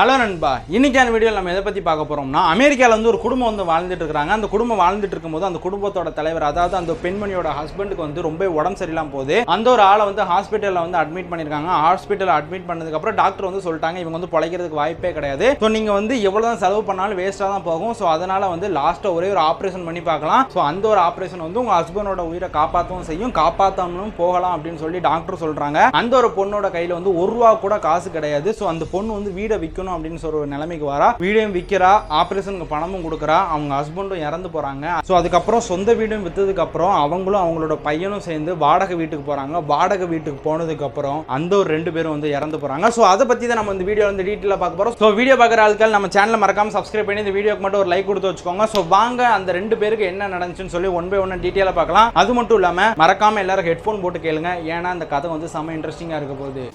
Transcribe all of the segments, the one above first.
Hello நண்பா, இன்னைக்கான வீடியோவில் நம்ம எதை பற்றி பார்க்க போகிறோம்னா, அமெரிக்காவில் வந்து ஒரு குடும்பம் வந்து வாழ்ந்துட்டு இருக்காங்க. அந்த குடும்பம் வாழ்ந்துட்டு இருக்கும்போது அந்த குடும்பத்தோட தலைவர், அதாவது அந்த பெண்மணியோட ஹஸ்பண்டுக்கு வந்து ரொம்ப உடம்பு சரியில்லாம போகுது. அந்த ஒரு ஆளை வந்து ஹாஸ்பிட்டலில் வந்து அட்மிட் பண்ணியிருக்காங்க. ஹாஸ்பிட்டலில் அட்மிட் பண்ணதுக்கப்புறம் டாக்டர் வந்து சொல்லிட்டாங்க, இவங்க வந்து பிழைக்கிறதுக்கு வாய்ப்பே கிடையாது. ஸோ நீங்கள் வந்து எவ்வளோ தான் செலவு பண்ணாலும் வேஸ்ட்டாக தான் போகும். ஸோ அதனால் வந்து லாஸ்ட்டாக ஒரே ஒரு ஆப்ரேஷன் பண்ணி பார்க்கலாம். ஸோ அந்த ஒரு ஆப்ரேஷன் வந்து உங்கள் ஹஸ்பண்டோட உயிரை காப்பாற்றவும் செய்யும், காப்பாற்றாமலும் போகலாம் அப்படின்னு சொல்லி டாக்டர் சொல்கிறாங்க. அந்த ஒரு பொண்ணோட கையில் வந்து ₹1 கூட காசு கிடையாது. ஸோ அந்த பொண்ணு வந்து வீடை விற்கணும் அப்படின்னு சொல்ற நிலைமைக்கு வரா. வீடையும் விற்கிறா, ஆபரேஷனுக்கு பணமும் கொடுக்குறா, அவங்க ஹஸ்பண்டும் இறந்து போறாங்க. ஸோ அதுக்கப்புறம் சொந்த வீடும் விற்றதுக்கு அப்புறம் அவங்களும் அவங்களோட பையனும் சேர்ந்து வாடகை வீட்டுக்கு போறாங்க. வாடகை வீட்டுக்கு போனதுக்கு அப்புறம் அந்த ஒரு 2 பேரும் வந்து இறந்து போறாங்க. ஸோ அதை பத்தி தான் நம்ம இந்த வீடியோ வந்து டீட்டெயிலாக பார்க்க போறோம். ஸோ வீடியோ பார்க்குற ஆட்கள் நம்ம சேனலை மறக்காம சப்ஸ்கிரைப் பண்ணி இந்த வீடியோக்கு மட்டும் ஒரு லைக் கொடுத்து வச்சுக்கோங்க. ஸோ வாங்க அந்த 2 பேருக்கு என்ன நடந்துச்சுன்னு சொல்லி ஒன் பை ஒன் டீட்டெயிலாக பார்க்கலாம். அது மட்டும் இல்லாம மறக்காம எல்லாரும் ஹெட்ஃபோன் போட்டு கேளுங்க, ஏன்னா அந்த கதை வந்து செம்ம இன்ட்ரெஸ்டிங்கா இருக்க போகுது.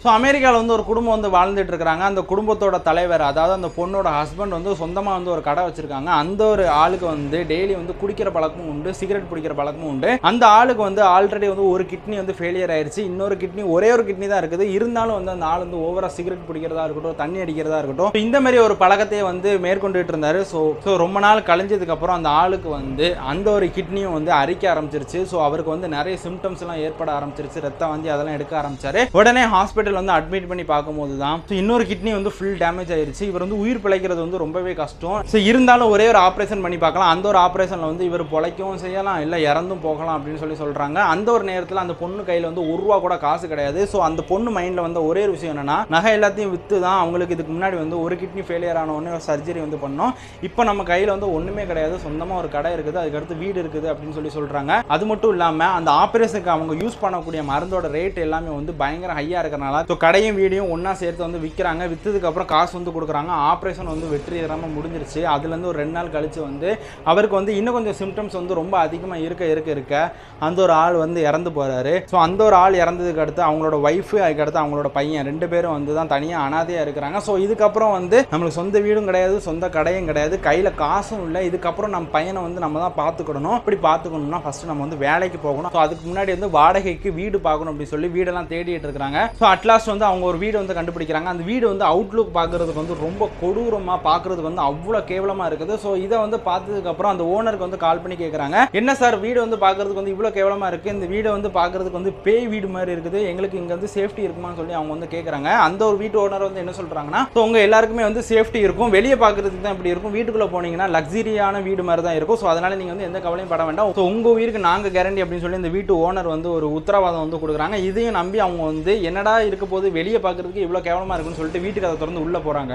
ஸோ அமெரிக்காவில் வந்து ஒரு குடும்பம் வந்து வாழ்ந்துட்டு இருக்கிறாங்க. அந்த குடும்பத்தோட தலைவர், அதாவது அந்த பொண்ணோட ஹஸ்பண்ட் வந்து சொந்தமாக வந்து ஒரு கடை வச்சிருக்காங்க. அந்த ஒரு ஆளுக்கு வந்து டெய்லி வந்து குடிக்கிற பழக்கமும் உண்டு, சிகரெட் பிடிக்கிற பழக்கமும் உண்டு. அந்த ஆளுக்கு வந்து ஆல்ரெடி வந்து ஒரு கிட்னி வந்து ஃபெயிலியர் ஆயிடுச்சு, இன்னொரு கிட்னி ஒரே ஒரு கிட்னி தான் இருக்குது. இருந்தாலும் வந்து அந்த ஆள் வந்து ஓவரா சிகரெட் பிடிக்கிறதா இருக்கட்டும், தண்ணி அடிக்கிறதா இருக்கட்டும், இந்த மாதிரி ஒரு பழக்கத்தையே வந்து மேற்கொண்டுட்டு இருந்தாரு. ஸோ ரொம்ப நாள் கழிஞ்சதுக்கு அப்புறம் அந்த ஆளுக்கு வந்து அந்த ஒரு கிட்னியும் வந்து அரிக்க ஆரம்பிச்சிருச்சு. ஸோ அவருக்கு வந்து நிறைய சிம்டம்ஸ் எல்லாம் ஏற்பட ஆரம்பிச்சிருச்சு, ரத்தம் வந்து அதெல்லாம் எடுக்க ஆரம்பிச்சாரு. உடனே ஹாஸ்பிட்டல் வந்து அட்மிட் பண்ணி பார்க்கும்போது தான் இன்னொரு கிட்னி வந்து ஃபுல் டேமேஜ் ஆயிருச்சு. இவர் வந்து உயிர் பிழைக்கிறது வந்து ரொம்பவே கஷ்டம். ஸோ இருந்தாலும் ஒரே ஒரு ஆப்ரேஷன் பண்ணி பார்க்கலாம். அந்த ஒரு ஆப்ரேஷன்ல வந்து இவர் பிழைக்கவும் செய்யலாம், இல்லை இறந்தும் போகலாம் அப்படின்னு சொல்லி சொல்றாங்க. அந்த ஒரு நேரத்தில் அந்த பொண்ணு கையில் வந்து ₹1 கூட காசு கிடையாது. ஸோ அந்த பொண்ணு மைண்ட்ல வந்து ஒரே ஒரு விஷயம் என்னன்னா, நகை எல்லாத்தையும் வித்து தான் அவங்களுக்கு இதுக்கு முன்னாடி வந்து ஒரு கிட்னி ஃபெயிலியர் ஆன உடனே சர்ஜரி வந்து பண்ணோம். இப்போ நம்ம கையில் வந்து ஒண்ணுமே கிடையாது, சொந்தமா ஒரு கடை இருக்குது, அதுக்கடுத்து வீடு இருக்குது அப்படின்னு சொல்லி சொல்றாங்க. அது மட்டும் இல்லாம அந்த ஆப்ரேஷனுக்கு அவங்க யூஸ் பண்ணக்கூடிய மருந்தோட ரேட் எல்லாமே வந்து பயங்கர ஹையா இருக்கிறனால கடையும் வீடியும் ஒன்னா சேர்த்து வந்து விற்கிறாங்க. விற்றதுக்கு அப்புறம் காசு வந்து கொடுக்குறாங்க. ஆப்ரேஷன் வந்து வெற்றிகரமாக முடிஞ்சிருச்சு. அதுலேருந்து ஒரு 2 நாள் கழிச்சு வந்து அவருக்கு வந்து இன்னும் கொஞ்சம் சிம்டம்ஸ் வந்து ரொம்ப அதிகமாக இருக்க அந்த ஒரு ஆள் வந்து இறந்து போறாரு. ஸோ அந்த ஒரு ஆள் இறந்ததுக்கு அடுத்து அவங்களோட ஒய்ஃபு, அதுக்கடுத்து அவங்களோட பையன் 2 பேரும் வந்து தான் தனியாக அனாதையாக இருக்கிறாங்க. ஸோ இதுக்கப்புறம் வந்து நம்மளுக்கு சொந்த வீடும் கிடையாது, சொந்த கடையும் கிடையாது, கையில் காசும் இல்லை. இதுக்கப்புறம் நம்ம பையனை வந்து நம்ம தான் பார்த்துக்கணும். அப்படி பார்த்துக்கணும்னா ஃபர்ஸ்ட் நம்ம வந்து வேலைக்கு போகணும். ஸோ அதுக்கு முன்னாடி வந்து வாடகைக்கு வீடு பார்க்கணும் அப்படின்னு சொல்லி வீடெல்லாம் தேடிட்டு இருக்கிறாங்க. ஸோ அட்லாஸ்ட் வந்து அவங்க ஒரு வீடு வந்து கண்டுபிடிக்கிறாங்க. அந்த வீடு வந்து அவுட்லுக் பார்க்கறதுக்கு வந்து ரொம்ப கொடூரமா, பார்க்கறதுக்கு வந்து அவ்வளோ கேவலமா இருக்குது. ஸோ இதை வந்து பார்த்ததுக்கு அப்புறம் அந்த ஓனருக்கு வந்து கால் பண்ணி கேட்குறாங்க, என்ன சார் வீடு வந்து பார்க்கறதுக்கு வந்து இவ்வளோ கேவலமா இருக்கு, இந்த வீடு வந்து பார்க்கறதுக்கு வந்து பேய் வீடு மாதிரி இருக்குது, எங்களுக்கு இங்கே வந்து சேஃப்டி இருக்குமான்னு சொல்லி அவங்க வந்து கேட்குறாங்க. அந்த ஒரு வீட்டு ஓனர் வந்து என்ன சொல்றாங்கன்னா, ஸோ உங்க எல்லாருக்குமே வந்து சேஃப்டி இருக்கும், வெளியே பார்க்கறதுக்கு தான் இப்படி இருக்கும், வீட்டுக்குள்ள போனீங்கன்னா லக்ஸரியான வீடு மாதிரி தான் இருக்கும். ஸோ அதனால நீங்க வந்து எந்த கவலையும் பட வேண்டாம், ஸோ உங்க உயிருக்கு நாங்கள் கேரண்டி அப்படின்னு சொல்லி இந்த வீட்டு ஓனர் வந்து ஒரு உத்தரவாதம் வந்து கொடுக்குறாங்க. இதையும் நம்பி அவங்க வந்து என்னடா இருக்க போது, வெளியே பார்க்கறதுக்கு இவ்வளோ கேவலமாக இருக்குன்னு சொல்லிட்டு வீட்டுக்கு அதை திறந்து உள்ளே போகிறாங்க.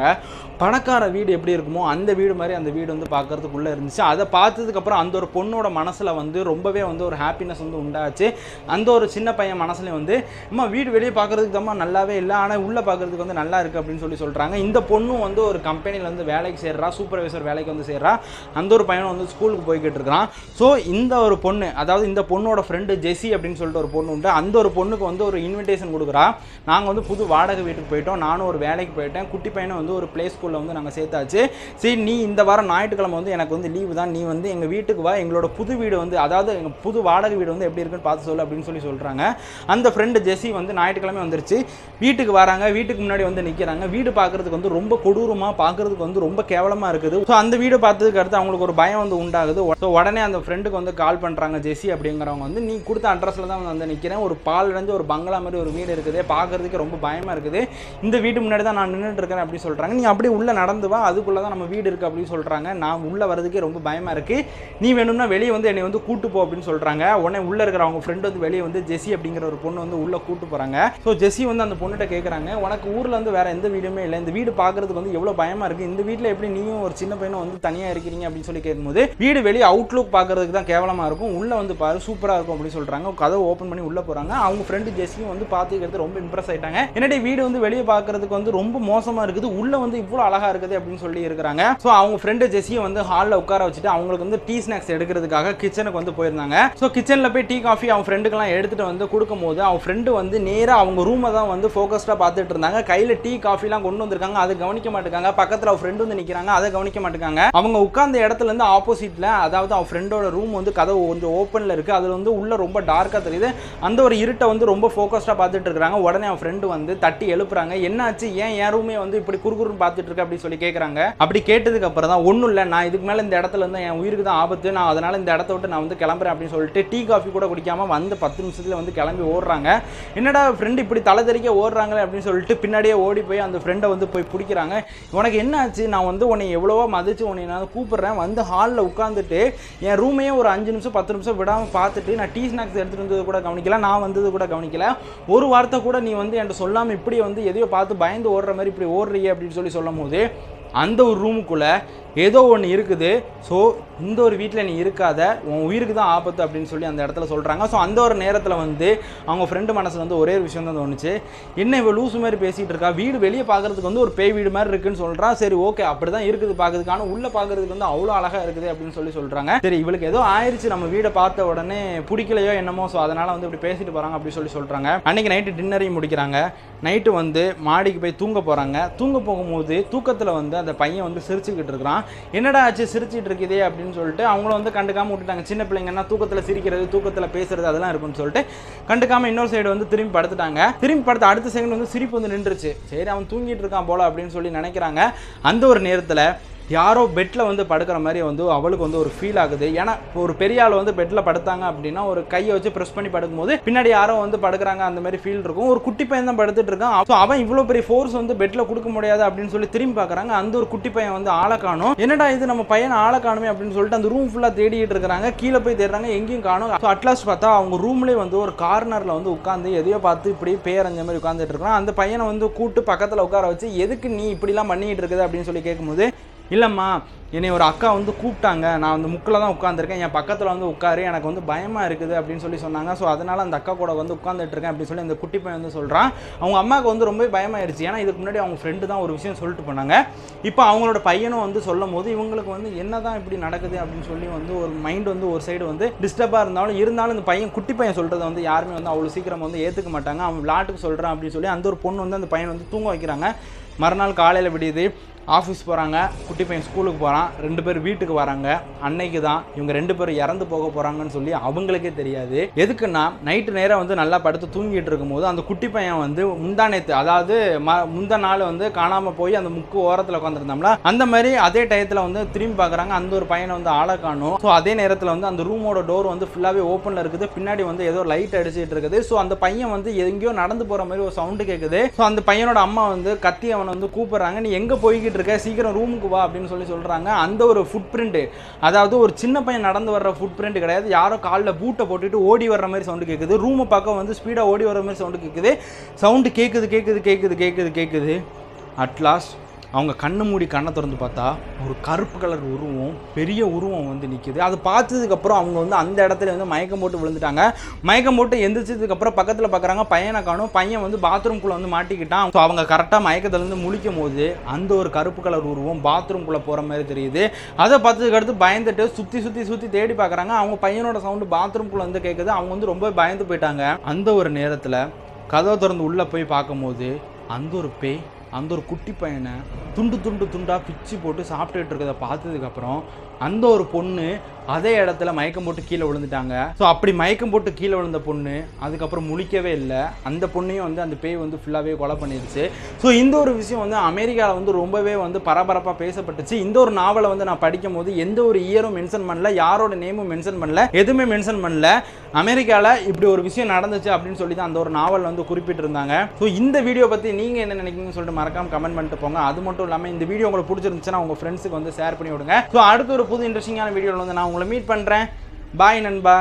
பணக்கார வீடு எப்படி இருக்குமோ அந்த வீடு மாதிரி அந்த வீடு வந்து பார்க்கறதுக்கு உள்ளே இருந்துச்சு. அதை பார்த்ததுக்கப்புறம் அந்த ஒரு பொண்ணோட மனசில் வந்து ரொம்பவே வந்து ஒரு ஹாப்பினஸ் வந்து உண்டாச்சு. அந்த ஒரு சின்ன பையன் மனசுலேயும் வந்து அம்மா வீடு வெளியே பார்க்கறதுக்கு தான் நல்லாவே இல்லை, ஆனால் உள்ளே பார்க்கறதுக்கு வந்து நல்லா இருக்குது அப்படின்னு சொல்லி சொல்கிறாங்க. இந்த பொண்ணும் வந்து ஒரு கம்பெனியில் வந்து வேலைக்கு சேர்றா, சூப்பர்வைசர் வேலைக்கு வந்து சேர்றா. அந்த ஒரு பையனும் வந்து ஸ்கூலுக்கு போய்கிட்டு இருக்கிறான். ஸோ இந்த ஒரு பொண்ணு, அதாவது இந்த பொண்ணோட ஃப்ரெண்டு ஜெஸி அப்படின்னு சொல்லிட்டு ஒரு பொண்ணு உண்டு. அந்த ஒரு பொண்ணுக்கு வந்து ஒரு இன்விடேஷன் கொடுக்குறா, நாங்கள் வந்து புது வாடகை வீட்டுக்கு போயிட்டோம், நானும் ஒரு வேலைக்கு போயிட்டேன், குட்டி பையனை வந்து ஒரு பிளே ஸ்கூலில் வந்து நாங்கள் சேர்த்தாச்சு, சரி நீ இந்த வாரம் ஞாயிற்றுக்கிழமை வந்து எனக்கு வந்து லீவு தான், நீ வந்து எங்கள் வீட்டுக்கு வா, எங்களோட புது வீடு வந்து, அதாவது எங்கள் புது வாடகை வீடு வந்து எப்படி இருக்குன்னு பார்த்து சொல்லு அப்படின்னு சொல்லி சொல்கிறாங்க. அந்த ஃப்ரெண்டு ஜெஸி வந்து ஞாயிற்றுக்கிழமை வந்துருச்சு, வீட்டுக்கு வராங்க. வீட்டுக்கு முன்னாடி வந்து நிற்கிறாங்க. வீடு பார்க்கறதுக்கு வந்து ரொம்ப கொடூரமாக, பார்க்கறதுக்கு வந்து ரொம்ப கேவலமாக இருக்குது. ஸோ அந்த வீடு பார்த்ததுக்கு அடுத்து அவங்களுக்கு ஒரு பயம் வந்து உண்டாகுது. ஸோ உடனே அந்த ஃப்ரெண்டுக்கு வந்து கால் பண்ணுறாங்க. ஜெஸி அப்படிங்கிறவங்க வந்து, நீ கொடுத்த அட்ரஸில் தான் வந்து நிற்கிறேன், ஒரு பால் அடைஞ்ச ஒரு பங்களா மாதிரி ஒரு வீடு இருக்குது, பார்க்கறதுக்கு ரொம்ப பயமாக இருக்குது, இந்த வீட்டு முன்னாடி தான் நான் நின்றுட்டு இருக்கேன் அப்படி சொல்கிறாங்க. நீ அப்படியே உள்ளே நடந்து வா, அதுக்குள்ளே தான் நம்ம வீடு இருக்குது அப்படின்னு சொல்கிறாங்க. நான் உள்ளே வரதுக்கே ரொம்ப பயமாக இருக்குது, நீ வேணும்னா வெளியே வந்து என்னை வந்து கூட்டு போ அப்படின்னு சொல்கிறாங்க. உடனே உள்ளே இருக்கிற அவங்க ஃப்ரெண்டு வந்து வெளியே வந்து ஜெஸி அப்படிங்கிற ஒரு பொண்ணு வந்து உள்ளே கூட்டு போகிறாங்க. ஸோ ஜெஸி வந்து அந்த பொண்ணுகிட்ட கேட்குறாங்க, உனக்கு ஊரில் வந்து வேறு எந்த வீடுமே இல்லை, இந்த வீடு பார்க்கறதுக்கு வந்து எவ்வளோ பயமாக இருக்குது, இந்த வீட்டில் எப்படி நீயும் ஒரு சின்ன பையனும் வந்து தனியாக இருக்கிறீங்க அப்படின்னு சொல்லி கேட்கும்போது, வீடு வெளியே அவுட்லுக் பார்க்கறதுக்கு தான் கேவலமாக இருக்கும், உள்ளே வந்து பாரு சூப்பராக இருக்கும் அப்படின்னு சொல்கிறாங்க. கதவை ஓப்பன் பண்ணி உள்ளே போகிறாங்க. அவங்க ஃப்ரெண்டு ஜெஸியும் வந்து பார்த்துக்கிறது ரொம்ப இம்ப்ரெஸ் ஆயிட்டாங்க. என்னடி வீடு வந்து வெளியே பார்க்கறதுக்கு வந்து ரொம்ப மோசமா இருக்குது, உள்ள வந்து இவ்வளோ அழகா இருக்குது அப்படின்னு சொல்லி இருக்கிறாங்க. ஸோ அவங்க ஃப்ரெண்டு ஜெஸியை வந்து ஹாலில் உட்கார வச்சுட்டு அவங்களுக்கு வந்து டீ ஸ்நாக்ஸ் எடுக்கிறதுக்காக கிச்சனுக்கு வந்து போயிருந்தாங்க. ஸோ கிச்சனில் போய் டீ காஃபி அவங்க ஃப்ரெண்டுக்கெல்லாம் எடுத்துட்டு வந்து கொடுக்கும்போது அவங்க ஃப்ரெண்டு வந்து நேராக அவங்க ரூமை தான் வந்து ஃபோக்கஸ்டாக பார்த்துட்டு இருந்தாங்க. கையில் டீ காஃபிலாம் கொண்டு வந்திருக்காங்க, அதை கவனிக்க மாட்டேங்காங்க. பக்கத்தில் அவங்க ஃப்ரெண்டு வந்து நிற்கிறாங்க, அதை கவனிக்க மாட்டேங்காங்க. அவங்க உட்கார்ந்த இடத்துல இருந்து ஆப்போசிட்டில், அதாவது அவங்க ஃப்ரெண்டோட ரூம் வந்து கதவு கொஞ்சம் ஓப்பனில் இருக்குது, அதில் வந்து உள்ள ரொம்ப டார்க்காக தெரியுது. அந்த ஒரு இருட்டை வந்து ரொம்ப ஃபோக்கஸ்டாக பார்த்துட்டு இருக்காங்க. உடனே அவன் ஃப்ரெண்டு வந்து தட்டி எழுப்புறாங்க. என்னாச்சு, ஏன் என் ரூமே வந்து இப்படி குறுகுறுன்னு பார்த்துட்டு இருக்கு அப்படின்னு சொல்லி கேட்குறாங்க. அப்படி கேட்டதுக்கு அப்புறம் தான், ஒன்றும் இல்லை, நான் இதுக்கு மேலே இந்த இடத்துல இருந்து என் உயிருக்கு தான் ஆபத்து, நான் அதனால் இந்த இடத்த விட்டு நான் வந்து கிளம்புறேன் அப்படின்னு சொல்லிட்டு டீ காஃபி கூட குடிக்காமல் வந்து 10 நிமிஷத்தில் வந்து கிளம்பி ஓடுறாங்க. என்னடா ஃப்ரெண்டு இப்படி தலை தெறிக்க ஓடுறாங்களே அப்படின்னு சொல்லிட்டு பின்னாடியே ஓடி போய் அந்த ஃப்ரெண்டை வந்து போய் பிடிக்கிறாங்க. உனக்கு என்ன ஆச்சு, நான் வந்து உன்னை எவ்வளவோ மதிச்சு உன்னை நான் கூப்பிட்றேன், வந்து ஹாலில் உட்காந்துட்டு என் ரூமையே ஒரு 5 நிமிஷம் 10 நிமிஷம் விடாமல் பார்த்துட்டு நான் டீ ஸ்நாக்ஸ் எடுத்துகிட்டு வந்தது கூட கவனிக்கல, நான் வந்தது கூட கவனிக்கல, ஒரு வார்த்தை கூட நீ வந்து என்கிட்ட சொல்லாமல் இப்படி வந்து எதையோ பார்த்து பயந்து ஓடுற மாதிரி இப்படி ஓடுறியே அப்படின்னு சொல்லும் போது அந்த ஒரு ரூமுக்குள்ளே ஏதோ ஒன்று இருக்குது. ஸோ இந்த ஒரு வீட்டில் நீ இருக்காத, உன் உயிருக்கு தான் ஆபத்து அப்படின்னு சொல்லி அந்த இடத்துல சொல்கிறாங்க. ஸோ அந்த ஒரு நேரத்தில் வந்து அவங்க ஃப்ரெண்டு மனசில் வந்து ஒரே ஒரு விஷயம் தான் தோணுச்சு, என்ன இவள் லூசு மாதிரி பேசிகிட்டு இருக்கா, வீடு வெளியே பார்க்குறதுக்கு வந்து ஒரு பேய் வீடு மாதிரி இருக்குன்னு சொல்கிறான். சரி ஓகே, அப்படி தான் இருக்குது பார்க்குறதுக்கு, ஆனால் உள்ளே பார்க்குறதுக்கு வந்து அவ்வளோ அழகாக இருக்குது அப்படின்னு சொல்கிறாங்க. சரி இவளுக்கு ஏதோ ஆயிடுச்சு, நம்ம வீடை பார்த்த உடனே பிடிக்கலையோ என்னமோ, ஸோ அதனால் வந்து இப்படி பேசிட்டு போகிறாங்க அப்படின்னு சொல்கிறாங்க. அன்றைக்கி நைட்டு டின்னரையும் முடிக்கிறாங்க. நைட்டு வந்து மாடிக்கு போய் தூங்க போகிறாங்க. தூங்க போகும்போது தூக்கத்தில் வந்து அந்த பையன் வந்து சிரிச்சுக்கிட்டு இருக்கிறான். என்னடா ஆச்சு சிரிச்சிட்டு இருக்குதே அப்படின்னு சொல்லிட்டு அவங்களும் வந்து கண்டுக்காம விட்டுட்டாங்க. சின்ன பிள்ளைங்கன்னா தூக்கத்தில் சிரிக்கிறது, தூக்கத்தில் பேசுறது அதெல்லாம் இருக்குன்னு சொல்லிட்டு கண்டுக்காம இன்னொரு சைடு வந்து திரும்பி படுத்துட்டாங்க. திரும்பி படுத்த அடுத்த செகண்ட் வந்து சிரிப்பு வந்து நின்றுச்சு. சரி அவன் தூங்கிட்டு இருக்கான் போல அப்படின்னு சொல்லி நினைக்கிறாங்க. அந்த ஒரு நேரத்தில் யாரோ பெட்டில் வந்து படுக்கிற மாதிரி வந்து அவளுக்கு வந்து ஒரு ஃபீல் ஆகுது. ஏன்னா ஒரு பெரிய ஆள் வந்து பெட்டில் படுத்தாங்க அப்படின்னா ஒரு கையை வச்சு ப்ரெஸ் பண்ணி படுக்கும்போது பின்னாடி யாரோ வந்து படுக்கிறாங்க அந்த மாதிரி ஃபீல் இருக்கும். ஒரு குட்டி பையன் தான் படுத்துட்டு இருக்கான். ஸோ அவன் இவ்வளோ பெரிய ஃபோர்ஸ் வந்து பெட்டில் கொடுக்க முடியாது அப்படின்னு சொல்லி திரும்பி பார்க்குறாங்க. அந்த ஒரு குட்டி பையன் வந்து ஆளை காணும். என்னடா இது நம்ம பையன் ஆளை காணுமே அப்படின்னு சொல்லிட்டு அந்த ரூம் ஃபுல்லாக தேடிட்டு இருக்காங்க. கீழே போய் தேடுறாங்க, எங்கேயும் காணும். ஸோ அட்லாஸ்ட் பார்த்தா அவங்க ரூம்லேயே வந்து ஒரு கார்னரில் வந்து உட்காந்து எதையோ பார்த்து இப்படி பேரஞ்ச மாதிரி உட்காந்துட்டு இருக்கான். அந்த பையனை வந்து கூட்டு பக்கத்தில் உட்கார வச்சு எதுக்கு நீ இப்படிலாம் பண்ணிட்டு இருக்குது அப்படின்னு சொல்லி கேட்கும்போது, இல்லைம்மா என்னை ஒரு அக்கா வந்து கூப்பிட்டாங்க, நான் வந்து முக்கில் தான் உட்காந்துருக்கேன், என் பக்கத்தில் வந்து உட்காரு, எனக்கு வந்து பயமாக இருக்குது அப்படின்னு சொல்லி சொன்னாங்க. ஸோ அதனால் அந்த அக்கா கூட வந்து உட்காந்துட்டு இருக்கேன் அப்படின்னு சொல்லி அந்த குட்டி பையன் வந்து சொல்கிறான். அவங்க அம்மாவுக்கு வந்து ரொம்ப பயமாயிருச்சு. ஏன்னா இதுக்கு முன்னாடி அவங்க ஃப்ரெண்டு தான் ஒரு விஷயம் சொல்லிட்டு போனாங்க. இப்போ அவங்களோட பையனும் வந்து சொல்லும் போது இவங்களுக்கு வந்து என்ன தான் இப்படி நடக்குது அப்படின்னு சொல்லி வந்து ஒரு மைண்ட் வந்து ஒரு சைடு வந்து டிஸ்டர்பாக இருந்தாலும் இந்த பையன் குட்டி பையன் சொல்கிறத வந்து யாருமே வந்து அவ்வளோ சீக்கிரம் வந்து ஏற்றுக்க மாட்டாங்க. அவன் விளாட்டுக்கு சொல்கிறான் அப்படின்னு சொல்லி அந்த ஒரு பொண்ணு வந்து அந்த பையன் வந்து தூங்க வைக்கிறாங்க. மறுநாள் காலையில் விடியுது, ஆஃபீஸ் போகிறாங்க, குட்டி பையன் ஸ்கூலுக்கு போகிறான், 2 பேர் வீட்டுக்கு வராங்க. அன்னைக்கு தான் இவங்க 2 பேரும் இறந்து போக போகிறாங்கன்னு சொல்லி அவங்களுக்கே தெரியாது. எதுக்குன்னா நைட்டு நேரம் வந்து நல்லா படுத்து தூங்கிட்டு இருக்கும்போது அந்த குட்டி பையன் வந்து முந்தானேத்து, அதாவது முந்தா நாள் வந்து காணாமல் போய் அந்த முக்கு ஓரத்தில் உட்காந்துருந்தோம்ல, அந்த மாதிரி அதே டயத்தில் வந்து திரும்பி பார்க்குறாங்க. அந்த ஒரு பையனை வந்து ஆளை காணும். ஸோ அதே நேரத்தில் வந்து அந்த ரூமோட டோர் வந்து ஃபுல்லாகவே ஓப்பனில் இருக்குது. பின்னாடி வந்து ஏதோ லைட் அடிச்சுட்டு இருக்குது. ஸோ அந்த பையன் வந்து எங்கேயோ நடந்து போகிற மாதிரி ஒரு சவுண்டு கேட்குது. ஸோ அந்த பையனோட அம்மா வந்து கத்தி அவனை வந்து கூப்பிட்றாங்க, நீ எங்கே போய்கிட்டு இருக்க, சீக்கிரம் ரூமுக்கு வா அப்படின்னு சொல்றாங்க. அந்த ஒரு ஃபுட் பிரிண்ட், அதாவது ஒரு சின்ன பையன் நடந்து வர்ற ஃபுட் பிரிண்ட் கிடையாது, யாரோ காலில் பூட்டை போட்டுட்டு ஓடி வர்ற மாதிரி சவுண்டு கேட்குது. ரூமை பக்கம் வந்து ஸ்பீடாக ஓடி வர்ற மாதிரி சவுண்டு கேட்குது. சவுண்டு கேட்குது. அட்லாஸ்ட் அவங்க கண்ணு மூடி கண்ணை திறந்து பார்த்தா ஒரு கருப்பு கலர் உருவம், பெரிய உருவம் வந்து நிற்கிது. அது பார்த்ததுக்கப்புறம் அவங்க வந்து அந்த இடத்துல வந்து மயக்கம் போட்டு விழுந்துட்டாங்க. மயக்கம் போட்டு எந்திரிச்சதுக்கப்புறம் பக்கத்தில் பார்க்குறாங்க, பையனை காணும். பையன் வந்து பாத்ரூம்குள்ளே வந்து மாட்டிக்கிட்டான். ஸோ அவங்க கரெக்டாக மயக்கத்துலேருந்து முழிக்கும் போது அந்த ஒரு கருப்பு கலர் உருவம் பாத்ரூம்குள்ளே போகிற மாதிரி தெரியுது. அதை பார்த்ததுக்கு அடுத்து பயந்துட்டு சுற்றி தேடி பார்க்குறாங்க. அவங்க பையனோட சவுண்டு பாத்ரூம்குள்ளே வந்து கேட்குது. அவங்க வந்து ரொம்ப பயந்து போயிட்டாங்க. அந்த ஒரு நேரத்தில் கதவை திறந்து உள்ளே போய் பார்க்கும்போது அந்த ஒரு பேய் அந்த ஒரு குட்டி பையனை துண்டாக பிச்சு போட்டு சாப்பிட்டுட்டு இருக்கிறத பார்த்ததுக்கப்புறம் அந்த ஒரு பொண்ணு அதே இடத்துல மயக்கம் போட்டு கீழே விழுந்துட்டாங்க. ஸோ அப்படி மயக்கம் போட்டு கீழே விழுந்த பொண்ணு அதுக்கப்புறம் முழிக்கவே இல்லை. அந்த பொண்ணையும் வந்து அந்த பேய் வந்து ஃபுல்லாகவே கொலை பண்ணிடுச்சு. ஸோ இந்த ஒரு விஷயம் வந்து அமெரிக்காவில் வந்து ரொம்பவே வந்து பரபரப்பாக பேசப்பட்டுச்சு. இந்த ஒரு நாவலை வந்து நான் படிக்கும் போது எந்த ஒரு இயரும் மென்ஷன் பண்ணல, யாரோட நேமும் மென்ஷன் பண்ணல, எதுவுமே மென்ஷன் பண்ணல. அமெரிக்காவில் இப்படி ஒரு விஷயம் நடந்துச்சு அப்படின்னு சொல்லி தான் அந்த ஒரு நாவல் வந்து குறிப்பிட்டிருந்தாங்க. ஸோ இந்த வீடியோ பற்றி நீங்கள் என்ன நினைக்கிறீங்கன்னு சொல்லிட்டு மறக்காம கமெண்ட் பண்ணிட்டு போங்க. அது மட்டும் இல்லாமல் இந்த வீடியோ உங்களுக்கு பிடிச்சிருந்துச்சுன்னா உங்கள் ஃப்ரெண்ட்ஸுக்கு வந்து ஷேர் பண்ணி விடுங்க. ஸோ அடுத்த ஒரு புது இன்ட்ரெஸ்டிங்கான வீடியோவில் வந்து நான் உங்களை மீட் பண்ணுறேன். பாய் நண்பா.